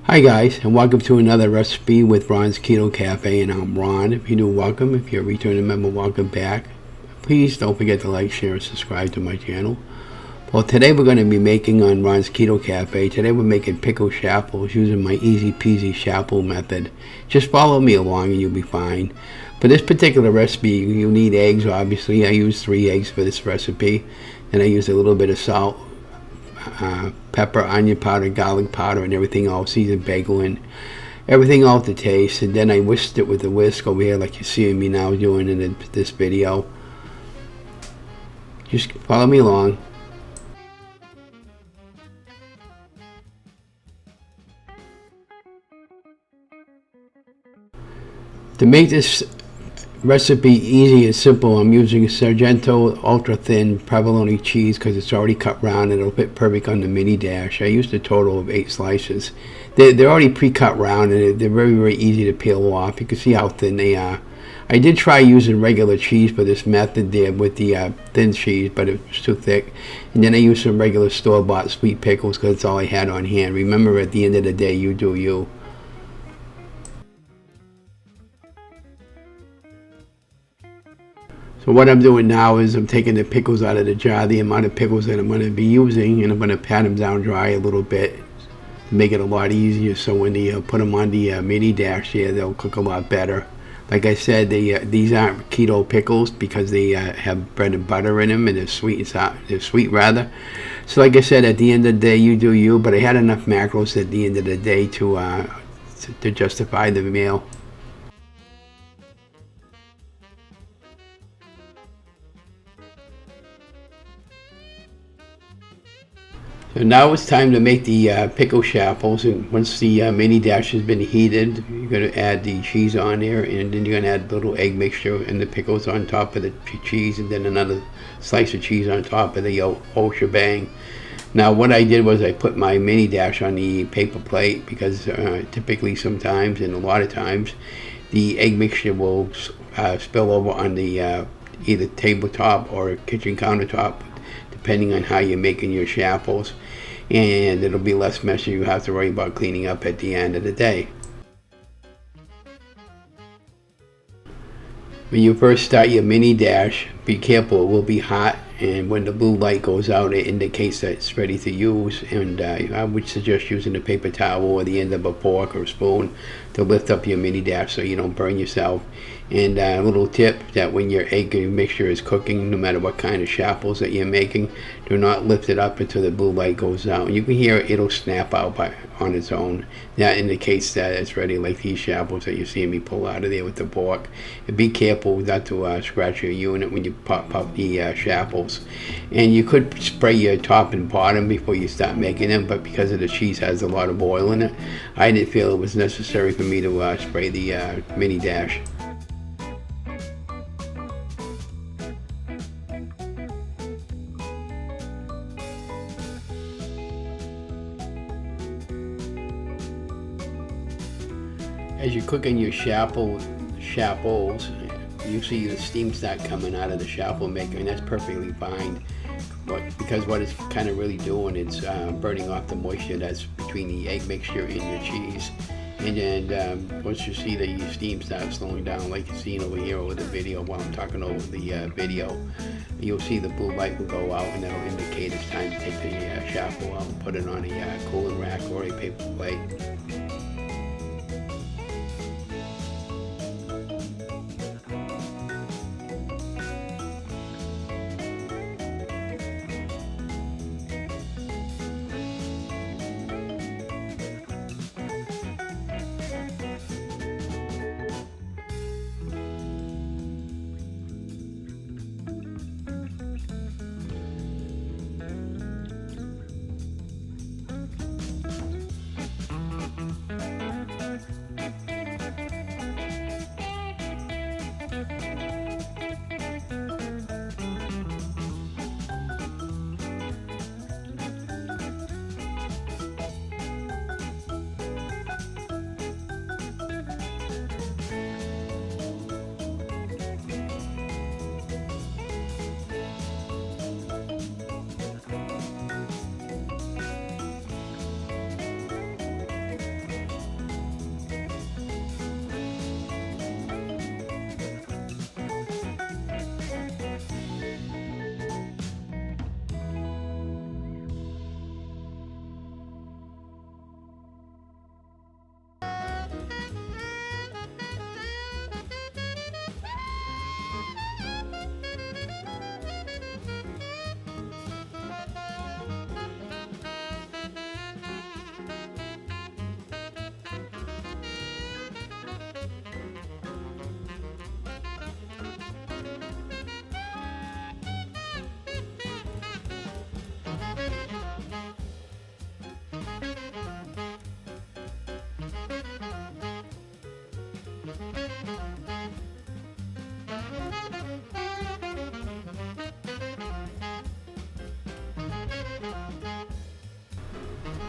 Hi guys, and welcome to another recipe with Ron's Keto Cafe, and I'm Ron. If you're new, welcome. If you're a returning member, welcome back. Please don't forget to like, share, and subscribe to my channel. Well, today we're going to be making on Ron's Keto Cafe. Today we're making pickle Chaffles using my easy peasy Chaffle method. Just follow me along and you'll be fine. For this particular recipe, you need eggs, obviously. I use 3 eggs for this recipe. And I use a little bit of salt, pepper, onion powder, garlic powder, and everything all seasoned bagel and everything all to taste. And then I whisked it with a whisk over here like you're seeing me now doing in this video. Just follow me along. To make this recipe easy and simple, I'm using a Sargento ultra thin provolone cheese because it's already cut round and it'll fit perfect on the mini dash. I used a total of 8 slices. They're already pre-cut round and they're very, very easy to peel off. You can see how thin they are. I did try using regular cheese for this method there with the thin cheese, but it was too thick. And then I used some regular store-bought sweet pickles because that's all I had on hand. Remember, at the end of the day, you do you. So what I'm doing now is I'm taking the pickles out of the jar, the amount of pickles that I'm going to be using, and I'm going to pat them down dry a little bit to make it a lot easier, so when you put them on the mini dash here, they'll cook a lot better. Like I said, these aren't keto pickles because they have bread and butter in them, and they're sweet. They're sweet rather. So like I said, at the end of the day, you do you. But I had enough macros at the end of the day to justify the meal. So now it's time to make the pickle Chaffles, and once the mini dash has been heated, you're going to add the cheese on there, and then you're going to add a little egg mixture and the pickles on top of the cheese, and then another slice of cheese on top of the whole shebang. Now what I did was I put my mini dash on the paper plate because typically sometimes and a lot of times the egg mixture will spill over on the either tabletop or kitchen countertop, depending on how you're making your Chaffles, and it'll be less messy. You have to worry about cleaning up at the end of the day. When you first start your mini dash, be careful, it will be hot, and when the blue light goes out, it indicates that it's ready to use. And I would suggest using a paper towel or the end of a fork or spoon to lift up your mini dash so you don't burn yourself. And a little tip, that when your egg mixture is cooking, no matter what kind of Chaffles that you're making, do not lift it up until the blue light goes out. And you can hear it'll snap out on its own. That indicates that it's ready, like these Chaffles that you see me pull out of there with the fork. And be careful not to scratch your unit when you pop up the Chaffles. And you could spray your top and bottom before you start making them, but because of the cheese has a lot of oil in it, I didn't feel it was necessary for me to spray the mini dash. As you're cooking your Chaffles, you see the steam start coming out of the Chaffle maker, and that's perfectly fine. Because what it's kind of really doing, it's burning off the moisture that's between the egg mixture and your cheese. And then once you see the steam start slowing down, like you're seeing over here over the video while I'm talking over the video, you'll see the blue light will go out, and that'll indicate it's time to take the Chaffle out and put it on a cooling rack or a paper plate.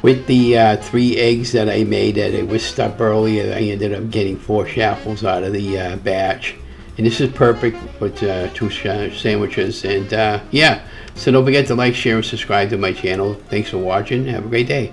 With the 3 eggs that I made that I whisked up earlier, I ended up getting 4 Chaffles out of the batch. And this is perfect with 2 sandwiches. And yeah, so don't forget to like, share, and subscribe to my channel. Thanks for watching. Have a great day.